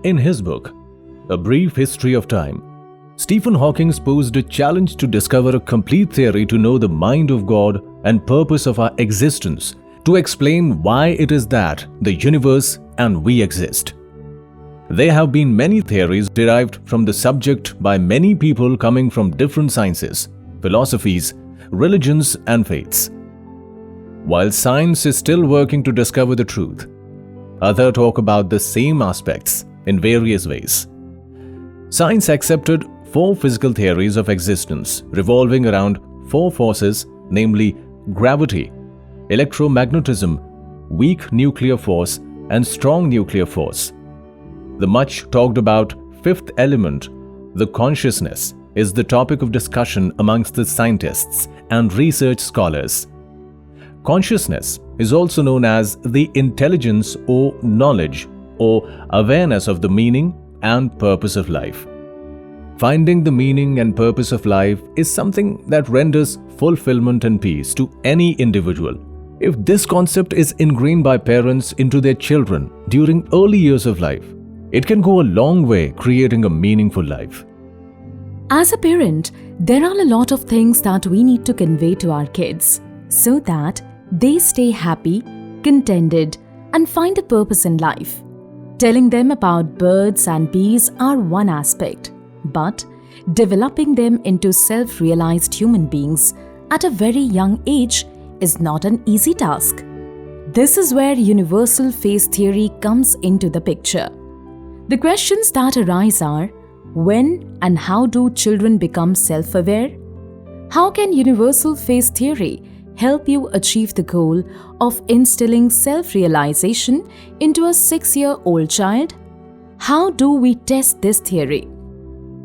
In his book, A Brief History of Time, Stephen Hawking posed a challenge to discover a complete theory to know the mind of God and purpose of our existence, to explain why it is that the universe and we exist. There have been many theories derived from the subject by many people coming from different sciences, philosophies, religions, and faiths. While science is still working to discover the truth, others talk about the same aspects in various ways. Science accepted 4 physical theories of existence revolving around 4 forces, namely gravity, electromagnetism, weak nuclear force, and strong nuclear force. The much talked about 5th element, the consciousness, is the topic of discussion amongst the scientists and research scholars. Consciousness is also known as the intelligence or knowledge or awareness of the meaning and purpose of life. Finding the meaning and purpose of life is something that renders fulfillment and peace to any individual. If this concept is ingrained by parents into their children during early years of life, it can go a long way creating a meaningful life. As a parent, there are a lot of things that we need to convey to our kids so that they stay happy, contented, and find a purpose in life. Telling them about birds and bees are one aspect, but developing them into self-realized human beings at a very young age is not an easy task. This is where universal phase theory comes into the picture. The questions that arise are: when and how do children become self-aware? How can universal phase theory help you achieve the goal of instilling self-realization into a 6-year-old child? How do we test this theory?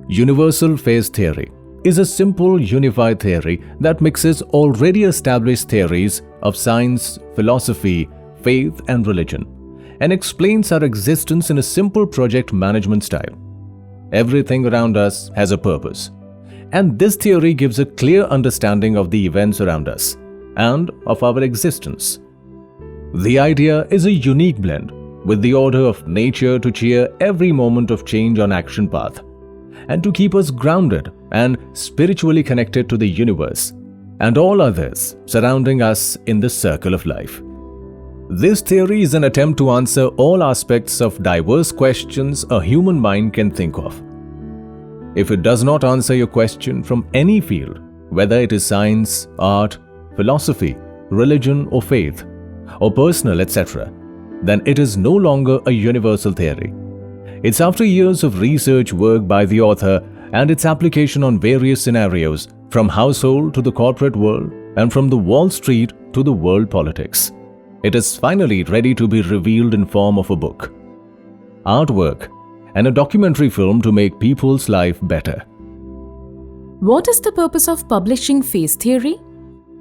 Universal phase theory is a simple unified theory that mixes already established theories of science, philosophy, faith, and religion, and explains our existence in a simple project management style. Everything around us has a purpose, and this theory gives a clear understanding of the events around us and of our existence. The idea is a unique blend with the order of nature to cheer every moment of change on action path, and to keep us grounded and spiritually connected to the universe and all others surrounding us in the circle of life. This theory is an attempt to answer all aspects of diverse questions a human mind can think of. If it does not answer your question from any field, whether it is science, art, philosophy, religion or faith, or personal, etc., then it is no longer a universal theory. It's after years of research work by the author and its application on various scenarios, from household to the corporate world and from the Wall Street to the world politics. It is finally ready to be revealed in form of a book, artwork, and a documentary film to make people's life better. What is the purpose of publishing phase theory?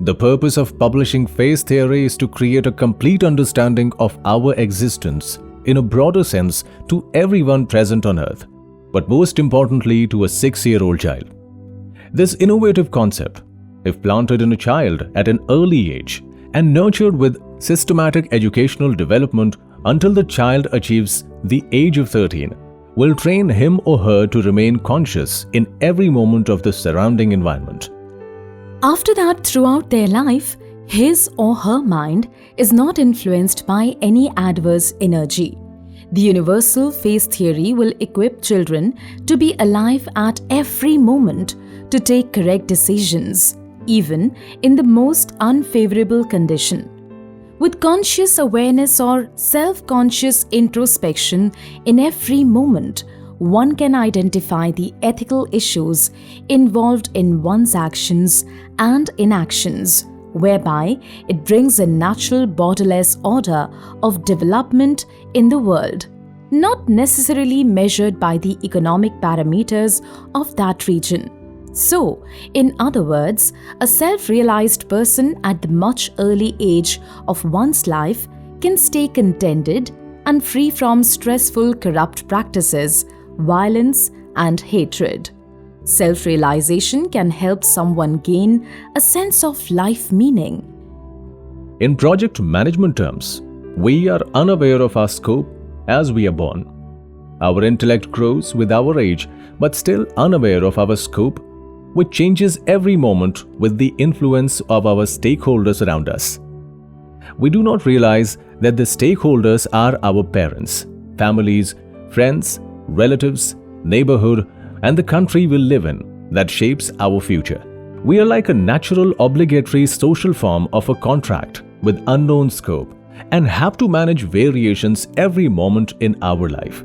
The purpose of publishing phase theory is to create a complete understanding of our existence in a broader sense to everyone present on Earth, but most importantly to a 6-year-old child. This innovative concept, if planted in a child at an early age and nurtured with systematic educational development until the child achieves the age of 13, will train him or her to remain conscious in every moment of the surrounding environment. After that, throughout their life, his or her mind is not influenced by any adverse energy. The universal phase theory will equip children to be alive at every moment to take correct decisions, even in the most unfavorable condition. With conscious awareness or self-conscious introspection in every moment, one can identify the ethical issues involved in one's actions and inactions, whereby it brings a natural borderless order of development in the world, not necessarily measured by the economic parameters of that region. So, in other words, a self-realized person at the much early age of one's life can stay contented and free from stressful corrupt practices, violence, and hatred. Self-realization can help someone gain a sense of life meaning. In project management terms, we are unaware of our scope as we are born. Our intellect grows with our age, but still unaware of our scope, which changes every moment with the influence of our stakeholders around us. We do not realize that the stakeholders are our parents, families, friends, relatives, neighborhood, and the country we live in that shapes our future. We are like a natural obligatory social form of a contract with unknown scope and have to manage variations every moment in our life.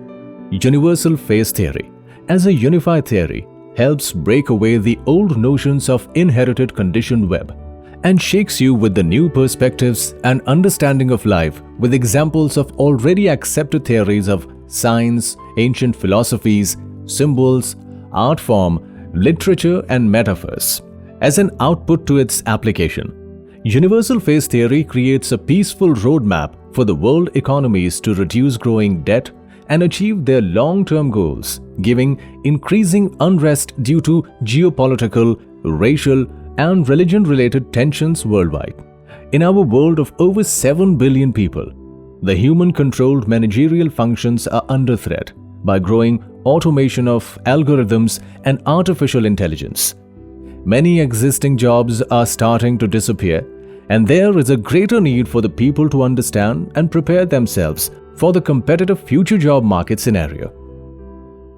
Universal phase theory, as a unified theory, helps break away the old notions of inherited conditioned web and shakes you with the new perspectives and understanding of life with examples of already accepted theories of science, ancient philosophies, symbols, art form, literature, and metaphors. As an output to its application, universal phase theory creates a peaceful roadmap for the world economies to reduce growing debt and achieve their long-term goals, giving increasing unrest due to geopolitical, racial, and religion-related tensions worldwide. In our world of over 7 billion people, the human-controlled managerial functions are under threat by growing automation of algorithms and artificial intelligence. Many existing jobs are starting to disappear, and there is a greater need for the people to understand and prepare themselves for the competitive future job market scenario.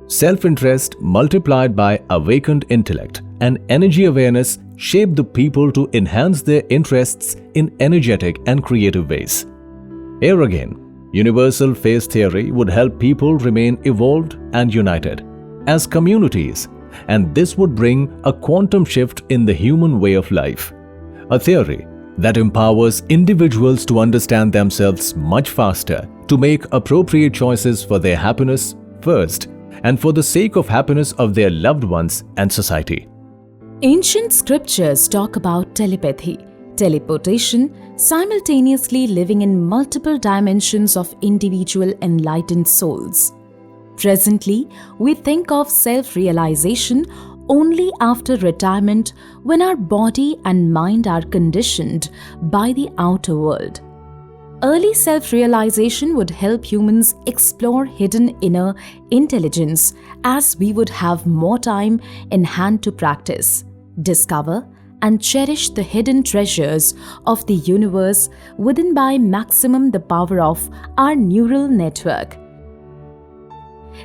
Self-interest multiplied by awakened intellect and energy awareness shape the people to enhance their interests in energetic and creative ways. Here again, universal phase theory would help people remain evolved and united as communities, and this would bring a quantum shift in the human way of life. A theory that empowers individuals to understand themselves much faster, to make appropriate choices for their happiness first and for the sake of happiness of their loved ones and society. Ancient scriptures talk about telepathy, teleportation, simultaneously living in multiple dimensions of individual enlightened souls. Presently, we think of self-realization only after retirement, when our body and mind are conditioned by the outer world. Early self-realization would help humans explore hidden inner intelligence, as we would have more time in hand to practice, discover, and cherish the hidden treasures of the universe within by maximum the power of our neural network.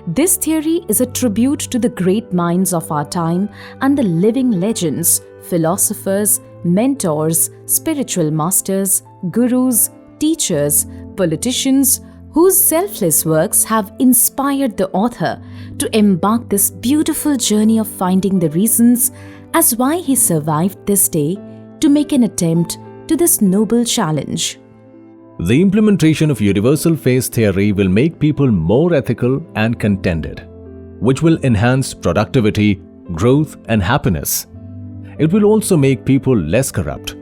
This theory is a tribute to the great minds of our time and the living legends, philosophers, mentors, spiritual masters, gurus, teachers, politicians, whose selfless works have inspired the author to embark this beautiful journey of finding the reasons as why he survived this day to make an attempt to this noble challenge. The implementation of universal phase theory will make people more ethical and contented, which will enhance productivity, growth, and happiness. It will also make people less corrupt.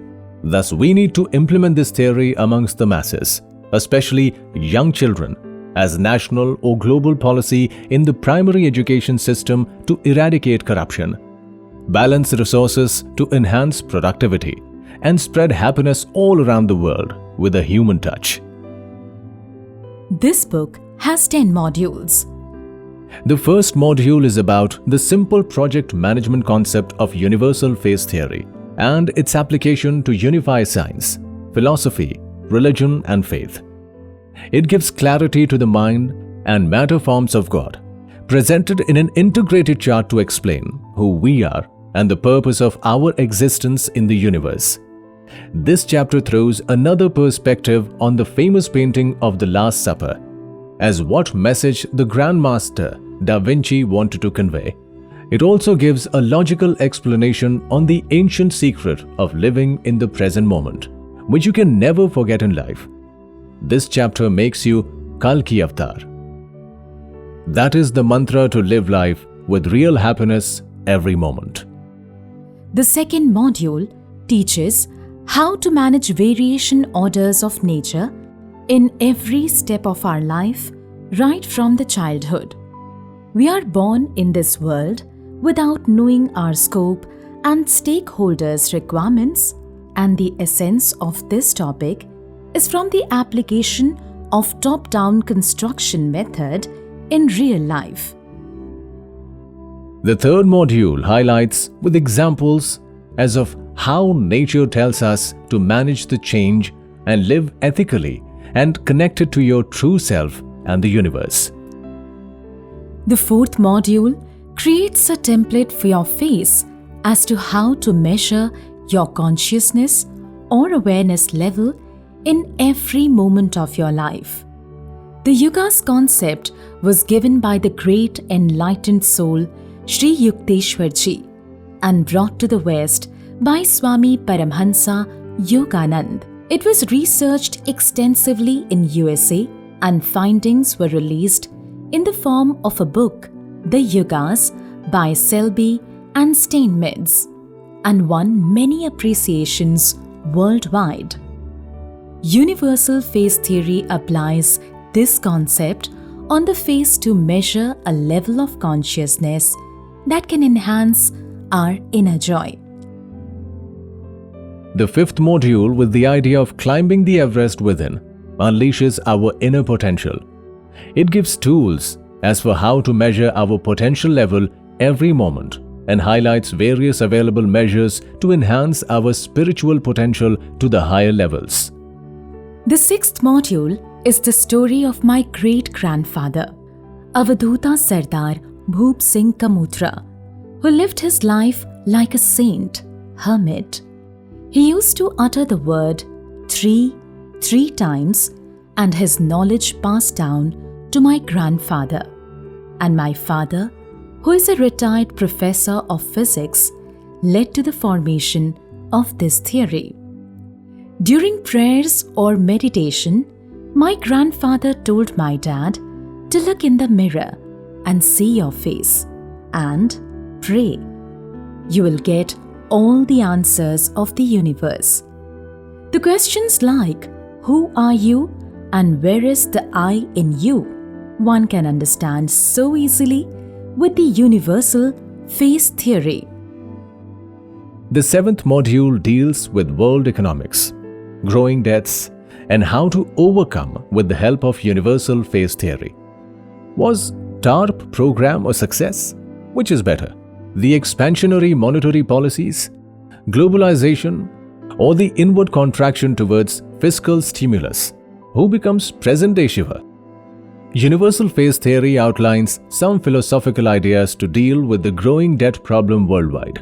Thus, we need to implement this theory amongst the masses, especially young children, as national or global policy in the primary education system to eradicate corruption, balance resources to enhance productivity, and spread happiness all around the world with a human touch. This book has 10 modules. The first module is about the simple project management concept of universal phase theory and its application to unify science, philosophy, religion, and faith. It gives clarity to the mind and matter forms of God, presented in an integrated chart to explain who we are and the purpose of our existence in the universe. This chapter throws another perspective on the famous painting of the Last Supper, as what message the Grand Master Da Vinci wanted to convey. It also gives a logical explanation on the ancient secret of living in the present moment, which you can never forget in life. This chapter makes you Kalki Avatar. That is the mantra to live life with real happiness every moment. The second module teaches how to manage variation orders of nature in every step of our life, right from the childhood. We are born in this world without knowing our scope and stakeholders' requirements, and the essence of this topic is from the application of top-down construction method in real life. The third module highlights with examples as of how nature tells us to manage the change and live ethically and connected to your true self and the universe. The fourth module creates a template for your face as to how to measure your consciousness or awareness level in every moment of your life. The Yugas concept was given by the great enlightened soul Sri Yukteswarji and brought to the West by Swami Paramhansa Yoganand. It was researched extensively in USA and findings were released in the form of a book, The Yugas by Selby and Steinmetz, and won many appreciations worldwide. Universal face theory applies this concept on the face to measure a level of consciousness that can enhance our inner joy. The fifth module, with the idea of climbing the Everest within, unleashes our inner potential. It gives tools as for how to measure our potential level every moment and highlights various available measures to enhance our spiritual potential to the higher levels. The sixth module is the story of my great-grandfather, Avadhuta Sardar Bhoop Singh Kamutra, who lived his life like a saint, hermit. He used to utter the word three times, and his knowledge passed down to my grandfather. And my father, who is a retired professor of physics, led to the formation of this theory. During prayers or meditation, my grandfather told my dad to look in the mirror and see your face and pray. You will get all the answers of the universe. The questions like, who are you and where is the I in you, one can understand so easily with the universal face theory. The seventh module deals with world economics, growing debts, and how to overcome with the help of universal face theory. Was TARP program a success? Which is better, the expansionary monetary policies, globalization, or the inward contraction towards fiscal stimulus? Who becomes present-day Shiva? Universal face theory outlines some philosophical ideas to deal with the growing debt problem worldwide.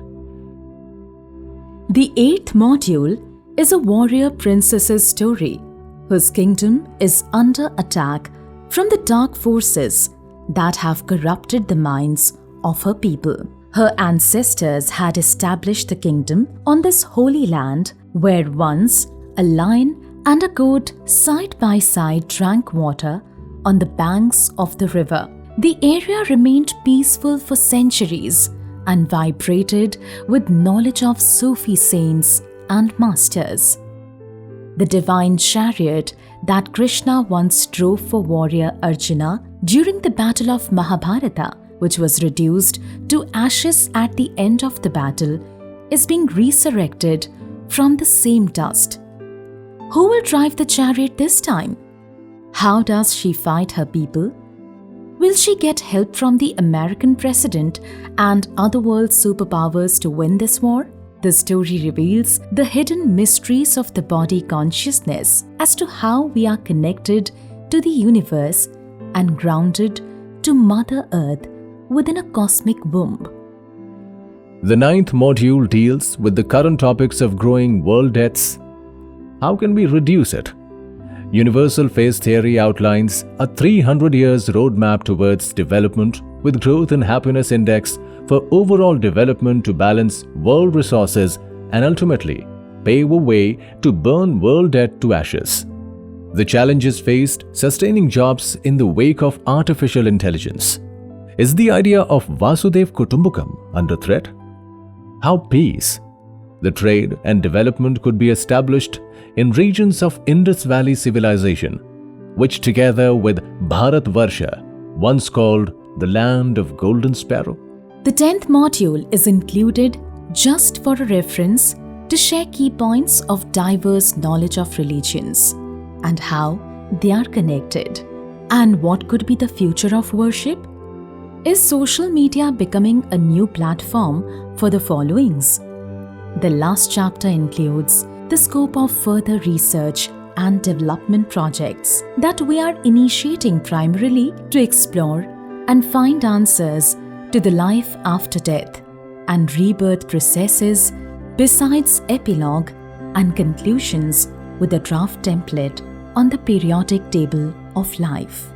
The eighth module is a warrior princess's story whose kingdom is under attack from the dark forces that have corrupted the minds of her people. Her ancestors had established the kingdom on this holy land where once a lion and a goat side by side drank water on the banks of the river. The area remained peaceful for centuries and vibrated with knowledge of Sufi saints and masters. The divine chariot that Krishna once drove for warrior Arjuna during the battle of Mahabharata, which was reduced to ashes at the end of the battle, is being resurrected from the same dust. Who will drive the chariot this time? How does she fight her people? Will she get help from the American president and other world superpowers to win this war? The story reveals the hidden mysteries of the body consciousness as to how we are connected to the universe and grounded to Mother Earth within a cosmic womb. The ninth module deals with the current topics of growing world debts. How can we reduce it? Universal face theory outlines a 300 years roadmap towards development with growth and happiness index for overall development to balance world resources and ultimately pave a way to burn world debt to ashes. The challenges faced sustaining jobs in the wake of artificial intelligence. Is the idea of Vasudev Kutumbakam under threat? How peace, the trade and development could be established in regions of Indus Valley civilization, which together with Bharatvarsha, once called the land of golden sparrow. The 10th module is included just for a reference to share key points of diverse knowledge of religions and how they are connected. And what could be the future of worship? Is social media becoming a new platform for the followings? The last chapter includes the scope of further research and development projects that we are initiating primarily to explore and find answers to the life after death and rebirth processes, besides epilogue and conclusions with a draft template on the periodic table of life.